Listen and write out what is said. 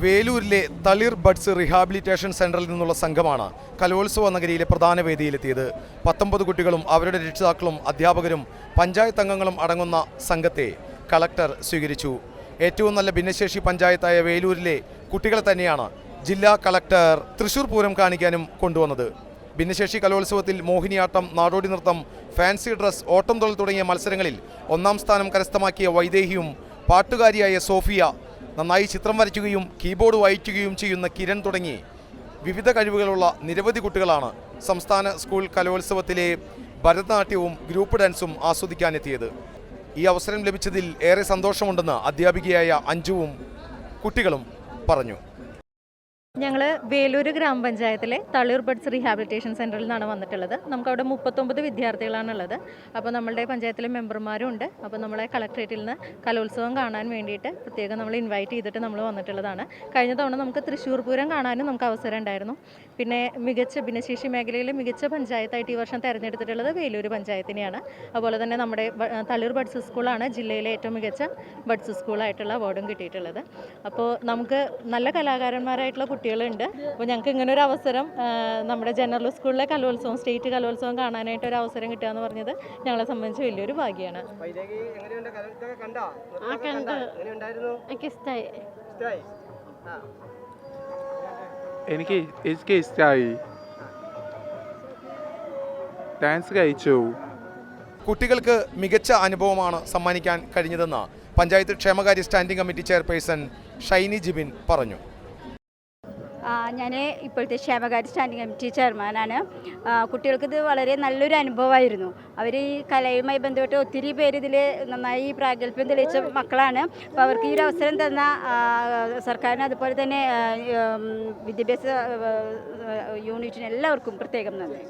വേലൂരിലെ തളിർ buds rehabilitation സെന്ററിൽ നിന്നുള്ള സംഘമാണ് കലോത്സവ നഗരിയിലെ പ്രധാന വേദിയിലെത്തിയത്. 19 കുട്ടികളും അവരുടെ രക്ഷിതാക്കളും അധ്യാപകരും പഞ്ചായത്ത് അംഗങ്ങളും അടങ്ങുന്ന സംഘത്തെ കളക്ടർ സ്വീകരിച്ചു. ഏറ്റവും നല്ല ഭിന്നശേഷി പഞ്ചായത്തായ വേലൂരിലെ കുട്ടികളെ തന്നെയാണ് ജില്ലാ കളക്ടർ തൃശൂർ പൂരം കാണിക്കാനും കൊണ്ടുവന്നത്. ഭിന്നശേഷി കലോത്സവത്തിൽ മോഹിനിയാട്ടം, നാടോടി നൃത്തം, ഫാൻസി ഡ്രസ്, ഓട്ടംതുള്ളൽ തുടങ്ങിയ മത്സരങ്ങളിൽ 1ാം സ്ഥാനം കരസ്ഥമാക്കിയ വൈദേഹിയും പാട്ടുകാരിയായ സോഫിയ, നന്നായി ചിത്രം വരയ്ക്കുകയും കീബോർഡ് വായിക്കുകയും ചെയ്യുന്ന കിരൺ തുടങ്ങി വിവിധ കഴിവുകളുള്ള നിരവധി കുട്ടികളാണ് സംസ്ഥാന സ്കൂൾ കലോത്സവത്തിലെ ഭരതനാട്യവും ഗ്രൂപ്പ് ഡാൻസും ആസ്വദിക്കാനെത്തിയത്. ഈ അവസരം ലഭിച്ചതിൽ ഏറെ സന്തോഷമുണ്ടെന്ന് അധ്യാപികയായ അഞ്ജുവും കുട്ടികളും പറഞ്ഞു. ഞങ്ങൾ വേലൂർ ഗ്രാമപഞ്ചായത്തിലെ തളിർ ബഡ്സ് റീഹാബിലിറ്റേഷൻ സെൻറ്ററിൽ നിന്നാണ് വന്നിട്ടുള്ളത്. നമുക്കവിടെ 39 വിദ്യാർത്ഥികളാണുള്ളത്. അപ്പോൾ നമ്മളുടെ പഞ്ചായത്തിലെ മെമ്പർമാരും ഉണ്ട്. അപ്പോൾ നമ്മളെ കളക്ട്രേറ്റിൽ നിന്ന് കലോത്സവം കാണാൻ വേണ്ടിയിട്ട് പ്രത്യേകം നമ്മൾ ഇൻവൈറ്റ് ചെയ്തിട്ട് നമ്മൾ വന്നിട്ടുള്ളതാണ്. കഴിഞ്ഞ തവണ നമുക്ക് തൃശ്ശൂർ പൂരം കാണാനും നമുക്ക് അവസരം ഉണ്ടായിരുന്നു. പിന്നെ മികച്ച ഭിന്നശേഷി മേഖലയിൽ മികച്ച പഞ്ചായത്തായിട്ട് ഈ വർഷം തിരഞ്ഞെടുത്തിട്ടുള്ളത് വേലൂർ പഞ്ചായത്തിനെയാണ്. അതുപോലെ തന്നെ നമ്മുടെ തളിർ ബഡ്സ് സ്കൂളാണ് ജില്ലയിലെ ഏറ്റവും മികച്ച ബഡ്സ് സ്കൂളായിട്ടുള്ള അവാർഡും കിട്ടിയിട്ടുള്ളത്. അപ്പോൾ നമുക്ക് നല്ല കലാകാരന്മാരായിട്ടുള്ള കുട്ടികളുണ്ട്. അപ്പോൾ ഞങ്ങൾക്ക് ഇങ്ങനെ ഒരു അവസരം നമ്മുടെ ജനറൽ സ്കൂളിലെ കലോത്സവം, സ്റ്റേറ്റ് കലോത്സവം കാണാനായിട്ട് ഒരു അവസരം കിട്ടുക എന്ന് പറഞ്ഞത് ഞങ്ങളെ സംബന്ധിച്ച് വലിയൊരു ഭാഗ്യമാണ്. എനിക്ക് ഇഷ്ടമായി. ഡാൻസ് കഴിച്ചു. കുട്ടികൾക്ക് മികച്ച അനുഭവമാണ് സമ്മാനിക്കാൻ കഴിഞ്ഞതെന്ന് പഞ്ചായത്ത് ക്ഷേമകാര്യ standing committee chairperson Shiny Jibin പറഞ്ഞു. ഞാൻ ഇപ്പോഴത്തെ ക്ഷേമകാര്യ സ്റ്റാൻഡിംഗ് കമ്മിറ്റി ചെയർമാനാണ്. കുട്ടികൾക്കിത് വളരെ നല്ലൊരു അനുഭവമായിരുന്നു. അവർ ഈ കലയുമായി ബന്ധപ്പെട്ട് ഒത്തിരി പേര് ഇതിൽ നന്നായി പ്രാഗൽഭ്യം തെളിയിച്ച മക്കളാണ്. അപ്പോൾ അവർക്ക് ഈ ഒരു അവസരം തന്ന സർക്കാരിന്, അതുപോലെ തന്നെ വിദ്യാഭ്യാസ യൂണിറ്റിന് എല്ലാവർക്കും പ്രത്യേകം നന്ദി.